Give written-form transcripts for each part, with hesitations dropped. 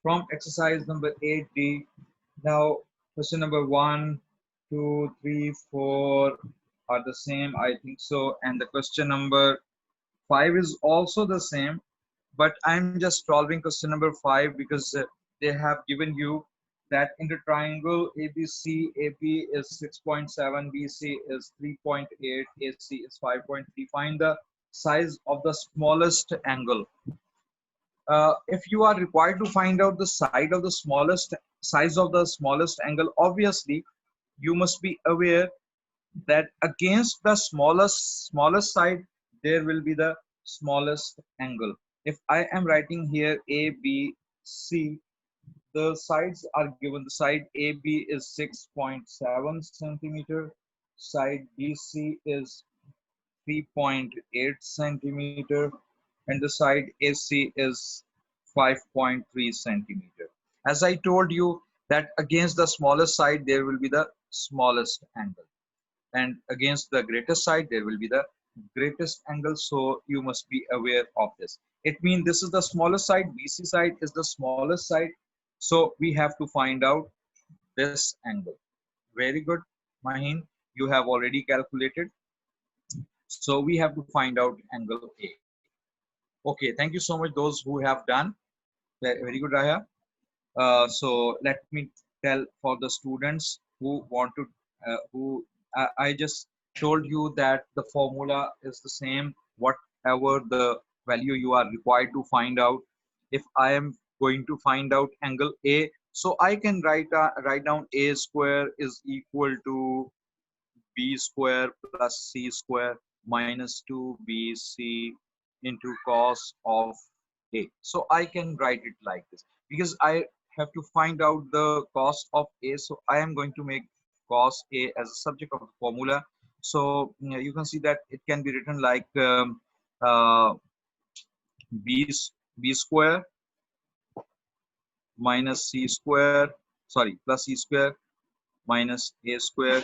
from exercise number 8D. Now, question number 1, 2, 3, 4 are the same, I think so. And the question number 5 is also the same, but I'm just solving question number 5 because they have given you that in the triangle ABC, AP is 6.7, BC is 3.8, AC is 5.3. Find the size of the smallest angle. If you are required to find out the size of the smallest angle, obviously you must be aware that against the smallest side there will be the smallest angle. If I am writing here A, B, C, the sides are given. The side AB is 6.7 centimeter, side BC is 3.8 centimeter, and the side AC is 5.3 centimeter. As I told you that against the smallest side there will be the smallest angle, and against the greatest side there will be the greatest angle. So you must be aware of this. It means this is the smallest side, BC side is the smallest side, so we have to find out this angle. Very good, Maheen, you have already calculated. So we have to find out angle A. Okay, thank you so much those who have done. Very good, Raya. So let me tell for the students who want to, I just told you that the formula is the same, whatever the value you are required to find out. If I am going to find out angle A, so I can write down A square is equal to B square plus C square minus 2BC into cos of A. So I can write it like this because I have to find out the cos of A. So I am going to make cos A as a subject of the formula. So you can see that it can be written like uh, B square minus C square, sorry, plus C square minus A square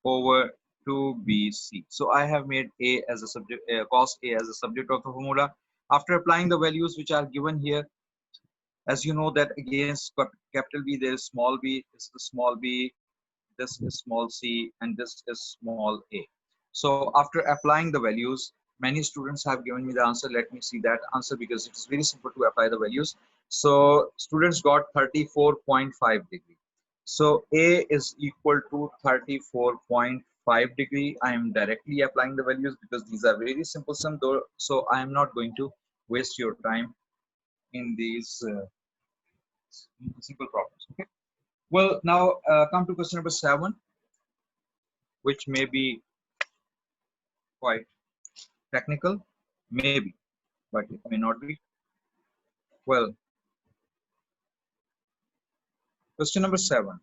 over 2BC. So I have made A as a subject, cos A as a subject of the formula. After applying the values which are given here, as you know that against capital B there is small b, this is small b, this is small c, and this is small a. So after applying the values, many students have given me the answer. Let me see that answer because it is very simple to apply the values. So students got 34.5 degree. So A is equal to 34.5 degree. I am directly applying the values because these are very simple sum though. So I am not going to waste your time in these simple problems. Okay. Well, now come to question number 7, which may be quite technical, maybe, but it may not be. Well, question number 7.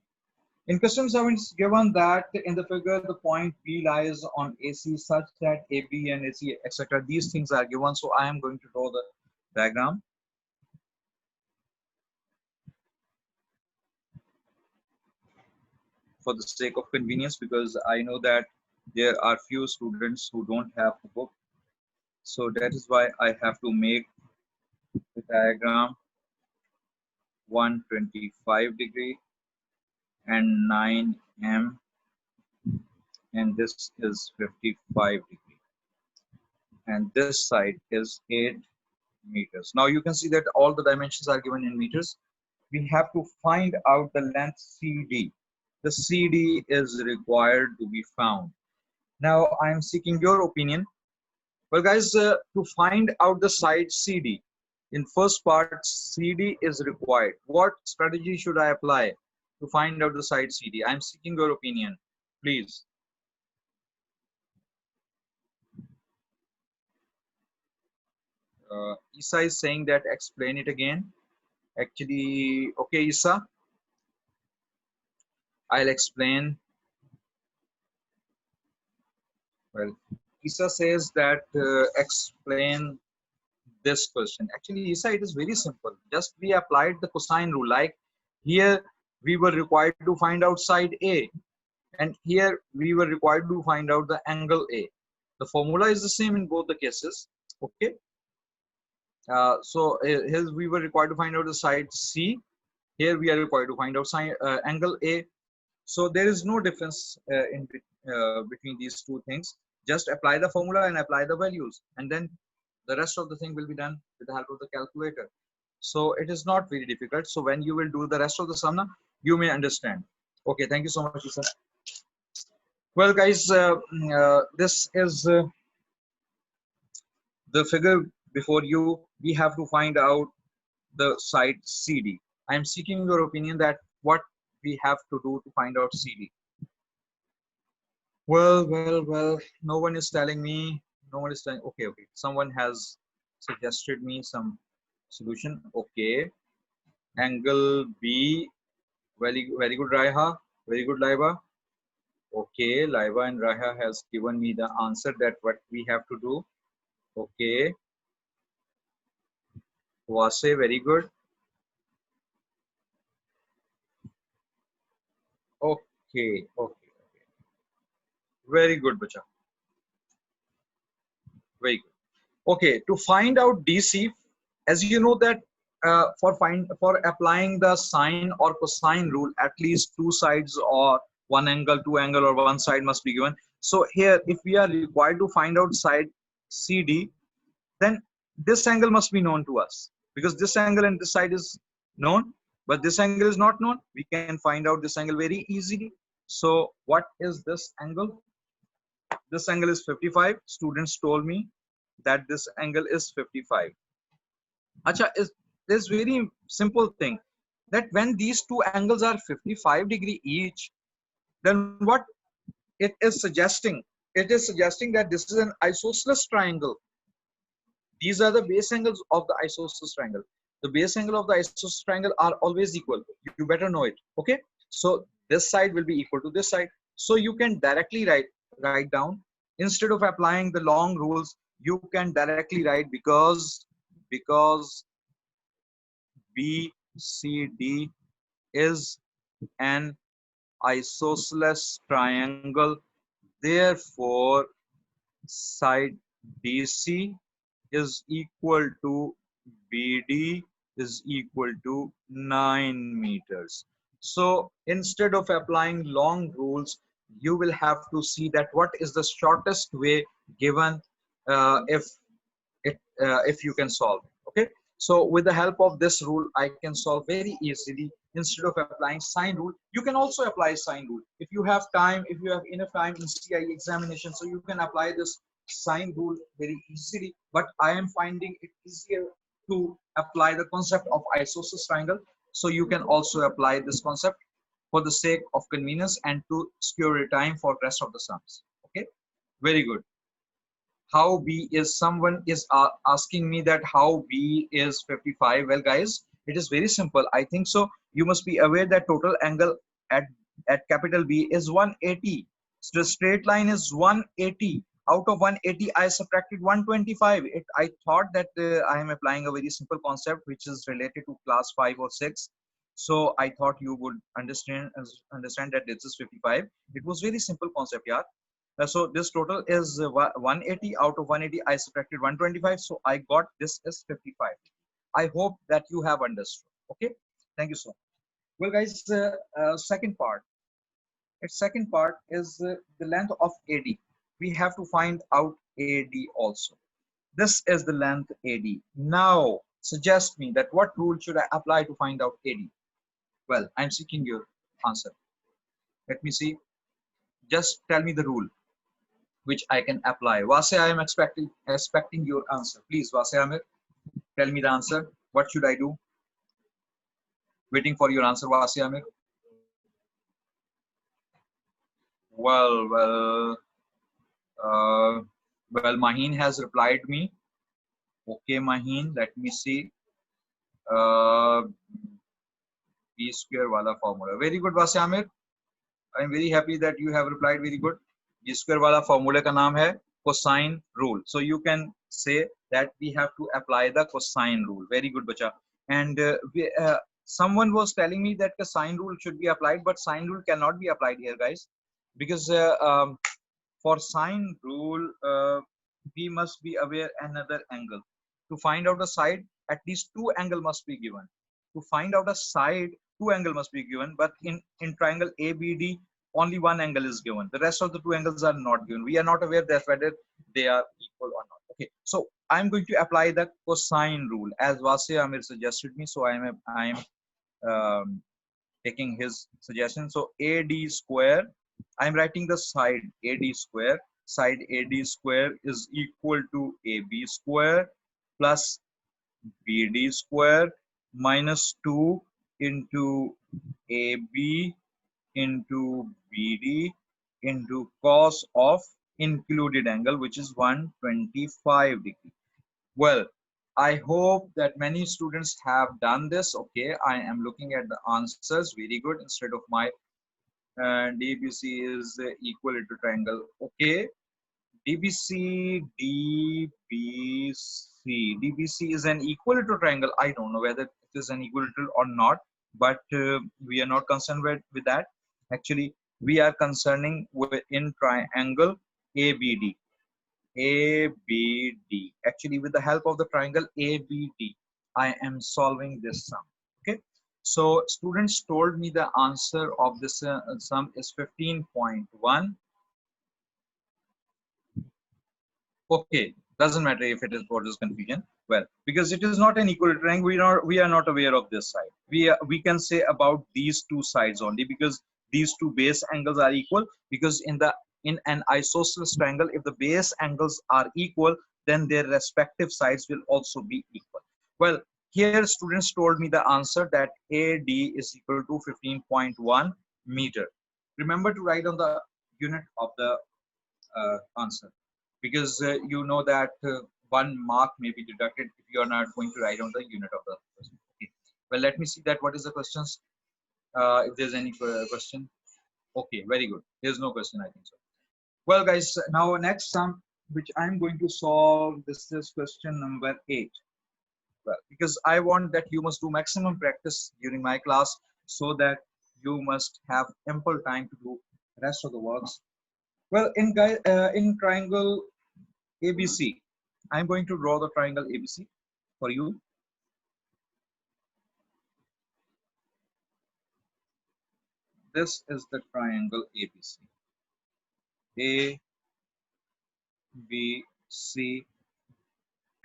In question 7, it's given that in the figure the point B lies on AC such that AB and AC, etc. These things are given. So I am going to draw the diagram. For the sake of convenience, because I know that there are few students who don't have the book. So that is why I have to make the diagram 125 degree and 9m, and this is 55 degree, and this side is 8 meters. Now you can see that all the dimensions are given in meters. We have to find out the length CD. The CD is required to be found. Now I am seeking your opinion. Well guys, to find out the side CD, in first part CD is required. What strategy should I apply to find out the side CD? I am seeking your opinion, please. Isa is saying that explain it again. Actually, okay, Isa, I'll explain. Well, Isa says that explain this question. Actually, Isa, it is very simple. Just we applied the cosine rule. Like here, we were required to find out side A, and here we were required to find out the angle A. The formula is the same in both the cases. Okay. Here we were required to find out the side C. Here we are required to find out angle A. So there is no difference between these two things. Just apply the formula and apply the values, and then the rest of the thing will be done with the help of the calculator. So it is not very difficult. So when you will do the rest of the sum, you may understand. Okay, thank you so much, Isa. Well, guys, this is the figure before you. We have to find out the side CD. I am seeking your opinion that what we have to do to find out CD. Well. No one is telling me. No one is telling. Okay. Someone has suggested me some solution. Okay. Angle B. Very good, Raiha. Very good, Laiba. Okay, Laiba and Raiha has given me the answer that what we have to do. Okay. Wase, very good. Okay. Very good, Bacha. Very good. Okay, to find out DC, as you know that for applying the sine or cosine rule, at least two sides or one angle, two angle, or one side must be given. So here, if we are required to find out side CD, then this angle must be known to us, because this angle and this side is known, but this angle is not known. We can find out this angle very easily. So what is this angle? This angle is 55. Students told me that this angle is 55. Acha, is this very simple thing that when these two angles are 55-degree each, then what it is suggesting? It is suggesting that this is an isosceles triangle. These are the base angles of the isosceles triangle. The base angle of the isosceles triangle are always equal. You better know it. Okay. So this side will be equal to this side. So you can directly write down, instead of applying the long rules, you can directly write because BCD is an isosceles triangle. Therefore, side DC is equal to BD is equal to 9 meters. So instead of applying long rules, you will have to see that what is the shortest way given if you can solve it. Okay. So with the help of this rule, I can solve very easily. Instead of applying sine rule, you can also apply sine rule. If you have time, if you have enough time in CIE examination, so you can apply this sine rule very easily. But I am finding it easier to apply the concept of isosceles triangle. So you can also apply this concept for the sake of convenience and to secure your time for rest of the sums. Okay, very good. How B is, someone is asking me that how B is 55. Well, guys, it is very simple. I think so. You must be aware that total angle at capital B is 180. So the straight line is 180. Out of 180, I subtracted 125. I thought that I am applying a very simple concept which is related to class 5 or 6. So I thought you would understand that this is 55. It was very simple concept, yeah. So this total is 180. Out of 180, I subtracted 125. So I got this is 55. I hope that you have understood. Okay. Thank you so much. Well, guys, second part. Its second part is the length of AD. We have to find out AD also. This is the length AD. Now, suggest me that what rule should I apply to find out AD? Well, I'm seeking your answer. Let me see. Just tell me the rule which I can apply. Wase, I am expecting your answer. Please, Wase Amir, tell me the answer. What should I do? Waiting for your answer, Wase Amir. Well, Maheen has replied me. Okay, Maheen, let me see. B square wala formula. Very good, Wase Amir. I am very happy that you have replied very good. B square wala formula ka naam hai cosine rule. So you can say that we have to apply the cosine rule. Very good, bacha. And someone was telling me that the sine rule should be applied, but sine rule cannot be applied here, guys, because for sine rule we must be aware another angle. To find out a side, at least two angle must be given. To find out a side, two angle must be given, but in triangle ABD, only one angle is given. The rest of the two angles are not given. We are not aware that whether they are equal or not. Okay, so I'm going to apply the cosine rule as Vasya Amir suggested me. So I am um, taking his suggestion. So AD square, I'm writing the side AD square. Side AD square is equal to AB square plus BD square minus 2 into AB into BD into cos of included angle, which is 125 degree. Well, I hope that many students have done this. Okay, I am looking at the answers. Very good. Instead of my DBC is equal to triangle. Okay, DBC, DBC is an equal to triangle. I don't know whether it is an equal to or not, but we are not concerned with that. Actually, we are concerning with in triangle ABD. ABD. Actually, with the help of the triangle ABD, I am solving this sum. Okay. So students told me the answer of this sum is 15.1. Okay, doesn't matter if it is what is confusion. Well, because it is not an equal triangle, we are not aware of this side. We can say about these two sides only, because these two base angles are equal. Because in an isosceles triangle, if the base angles are equal, then their respective sides will also be equal. Well, here students told me the answer that AD is equal to 15.1 meter. Remember to write on the unit of the answer, because you know that one mark may be deducted if you are not going to write on the unit of the question. Okay. Well, let me see that what is the questions. If there's any question. Okay, very good. There's no question, I think so. Well, guys, now next sum which I'm going to solve, this is question number 8. Well, because I want that you must do maximum practice during my class, so that you must have ample time to do rest of the works. Well, in triangle ABC, I'm going to draw the triangle ABC for you. This is the triangle ABC. A, B, C,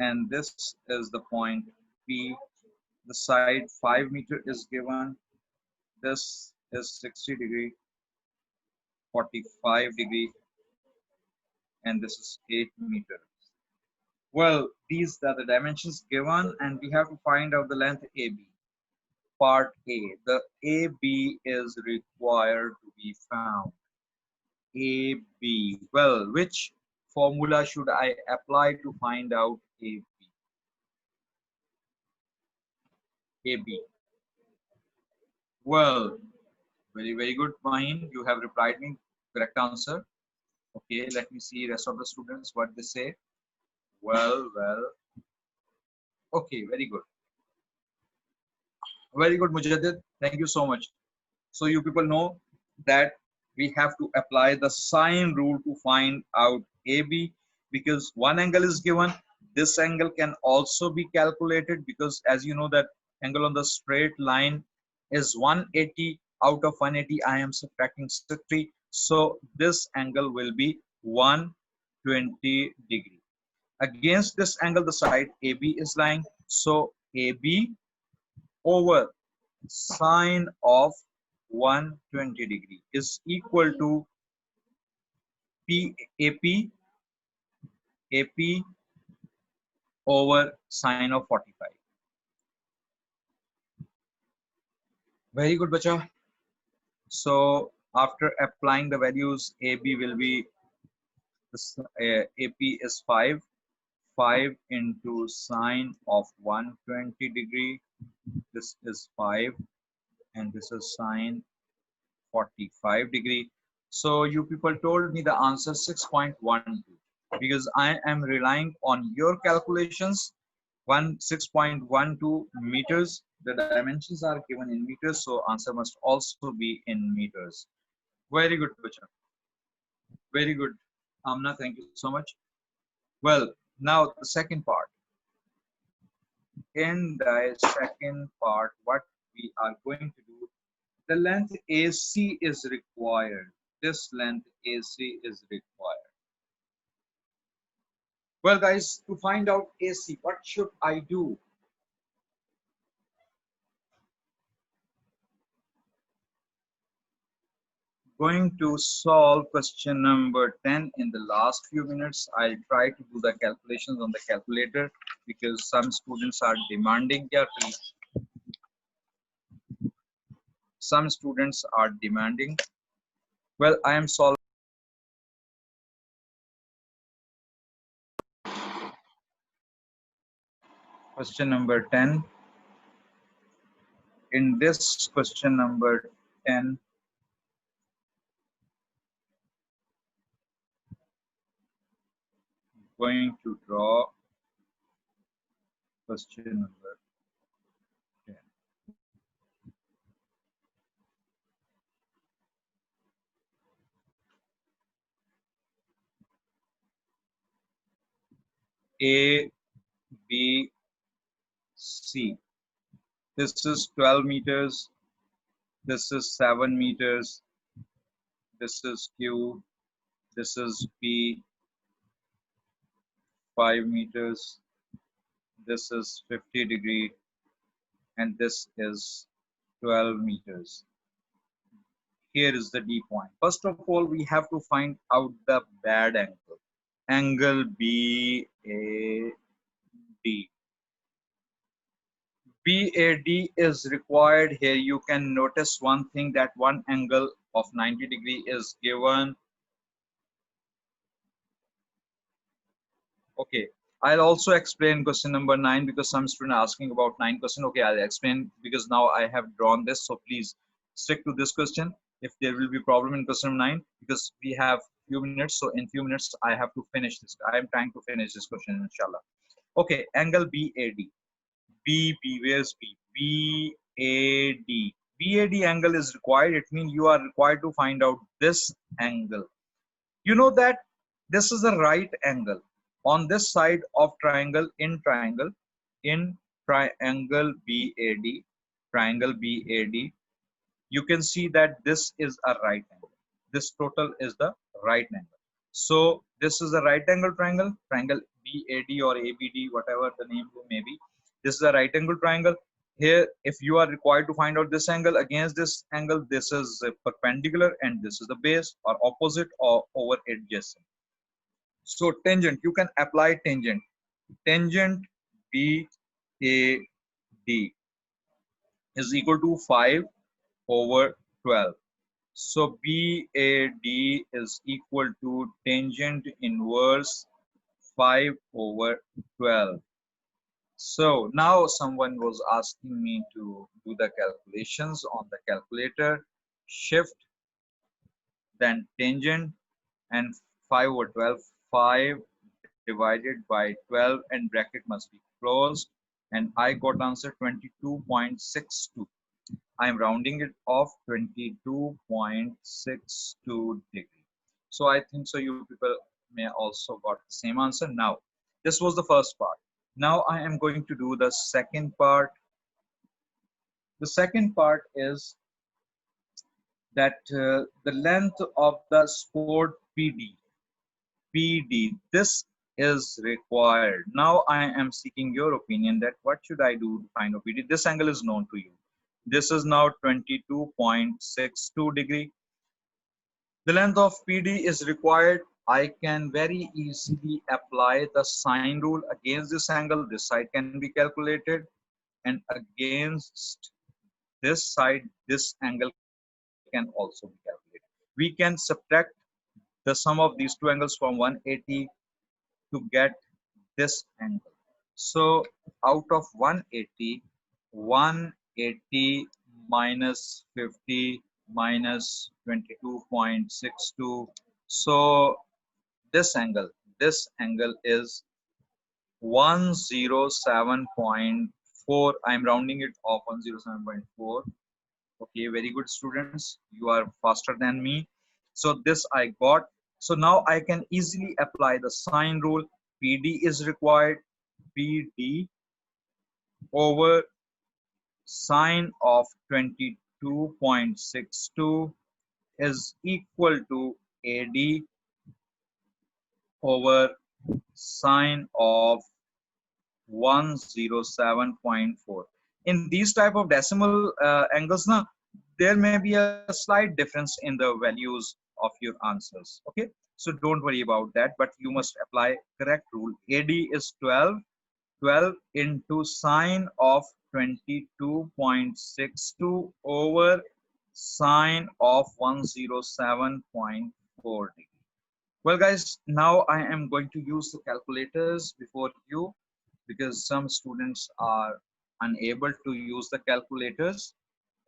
and this is the point P. The side 5 meter is given. This is 60 degree, 45 degree, and this is 8 meter. Well, these are the dimensions given, and we have to find out the length AB. Part A, the AB is required to be found. AB. Well, which formula should I apply to find out AB? AB. Well, very good, Mahin. You have replied me correct answer. Okay, let me see rest of the students what they say. Well. Okay, very good. Very good, Mujaddid. Thank you so much. So you people know that we have to apply the sine rule to find out AB, because one angle is given. This angle can also be calculated, because as you know that angle on the straight line is 180. Out of 180, I am subtracting 60. So this angle will be 120 degree. Against this angle, the side AB is lying. So AB over sine of 120 degree is equal to AP over sine of 45. Very good, bacha. So after applying the values, AB will be this, AP is 5. 5 into sine of 120 degree. This is 5, and this is sine 45 degree. So you people told me the answer 6.12, because I am relying on your calculations. 6.12 meters. The dimensions are given in meters, so answer must also be in meters. Very good, Bacha. Very good. Amna, thank you so much. Well, now the second part. in the second part, what we are going to do, the length AC is required. This length AC is required. Well, guys, to find out AC, what should I do? Going to solve question number 10 in the last few minutes. I'll try to do the calculations on the calculator because some students are demanding. Yeah, please. Some students are demanding. Well, I am solving question number 10. In this question number 10, going to draw question number 10. A, B, C. This is 12 meters. This is 7 meters. This is Q. This is P, 5 meters. This is 50 degree. And this is 12 meters. Here is the D point. First of all, we have to find out the bad angle. Angle BAD. BAD is required here. You can notice one thing, that one angle of 90 degree is given. Okay, I'll also explain question number 9 because some student asking about 9 question. Okay, I'll explain because now I have drawn this. So please stick to this question. If there will be problem in question number 9, because we have few minutes. So in few minutes, I have to finish this. I am trying to finish this question, inshallah. Okay, angle BAD. B, where's B? BAD. BAD angle is required. It means you are required to find out this angle. You know that this is a right angle on this side of triangle, in triangle triangle BAD. You can see that this is a right angle. This total is the right angle. So this is a right angle triangle, triangle BAD or ABD, whatever the name may be. This is a right angle triangle. Here, if you are required to find out this angle against this angle, this is perpendicular and this is the base or opposite or over adjacent. So tangent, you can apply tangent. Tangent BAD is equal to 5 over 12. So BAD is equal to tangent inverse 5 over 12. So now someone was asking me to do the calculations on the calculator. Shift, then tangent, and 5 over 12. 5 divided by 12 and bracket must be closed. And I got answer 22.62. I am rounding it off, 22.62 degree. So I think so you people may also got the same answer. Now, this was the first part. Now I am going to do the second part. The second part is that the length of the sport PD, this is required. Now I am seeking your opinion that what should I do to find out PD? This angle is known to you. This is now 22.62 degree. The length of PD is required. I can very easily apply the sine rule against this angle. This side can be calculated, and against this side, this angle can also be calculated. We can subtract the sum of these two angles from 180 to get this angle. So out of 180, 180 minus 50 minus 22.62. So this angle is 107.4. I'm rounding it off, 107.4. Okay, very good students. You are faster than me. So this I got. So now I can easily apply the sine rule. PD is required. PD over sine of 22.62 is equal to AD over sine of 107.4. In these type of decimal angles now, there may be a slight difference in the values of your answers. Okay, so don't worry about that, but you must apply correct rule. AD is 12 into sine of 22.62 over sine of 107.4 degree. Well, guys, now I am going to use the calculators before you because some students are unable to use the calculators.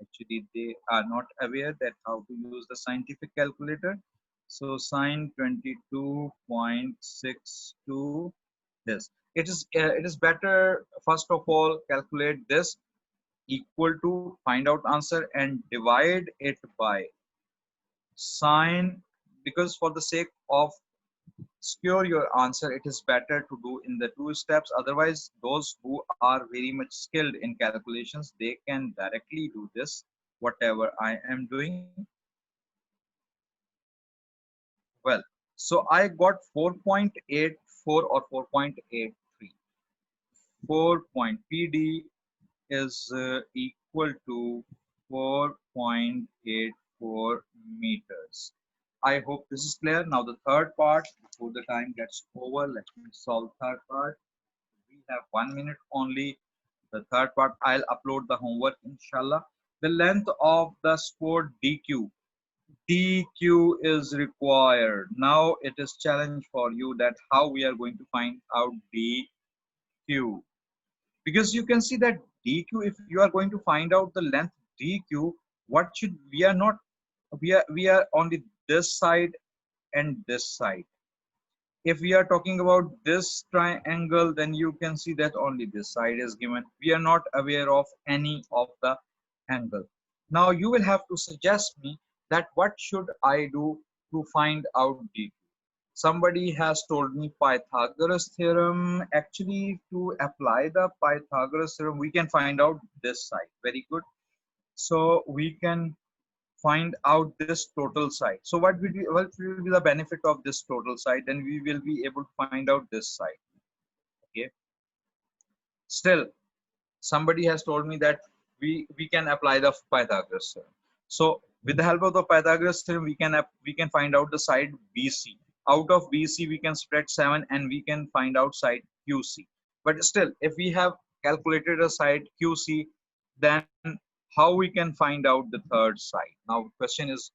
Actually, they are not aware that how to use the scientific calculator. So sine 22.62 this. It is better first of all calculate this equal to find out answer and divide it by sine, because for the sake of secure your answer, it is better to do in the two steps. Otherwise, those who are very much skilled in calculations, they can directly do this whatever I am doing. Well, so I got 4.84 or 4.83. 4 point PD is equal to 4.84 meters. I hope this is clear. Now the third part, before the time gets over, let me solve third part. We have 1 minute only. The third part, I'll upload the homework, inshallah. The length of the sport DQ. DQ is required. Now it is challenge for you that how we are going to find out DQ. Because you can see that DQ, if you are going to find out the length DQ, what should we are not we are on this side and this side. If we are talking about this triangle, then you can see that only this side is given. We are not aware of any of the angle. Now you will have to suggest me that what should I do to find out DQ. Somebody has told me Pythagoras theorem. Actually, to apply the Pythagoras theorem, we can find out this side. Very good. So we can find out this total side. So what will be the benefit of this total side? Then we will be able to find out this side. Okay. Still, somebody has told me that we can apply the Pythagoras theorem. So with the help of the Pythagoras theorem, we can find out the side BC. Out of BC, we can spread 7 and we can find out side QC. But still, if we have calculated a side QC, then how we can find out the third side? Now, question is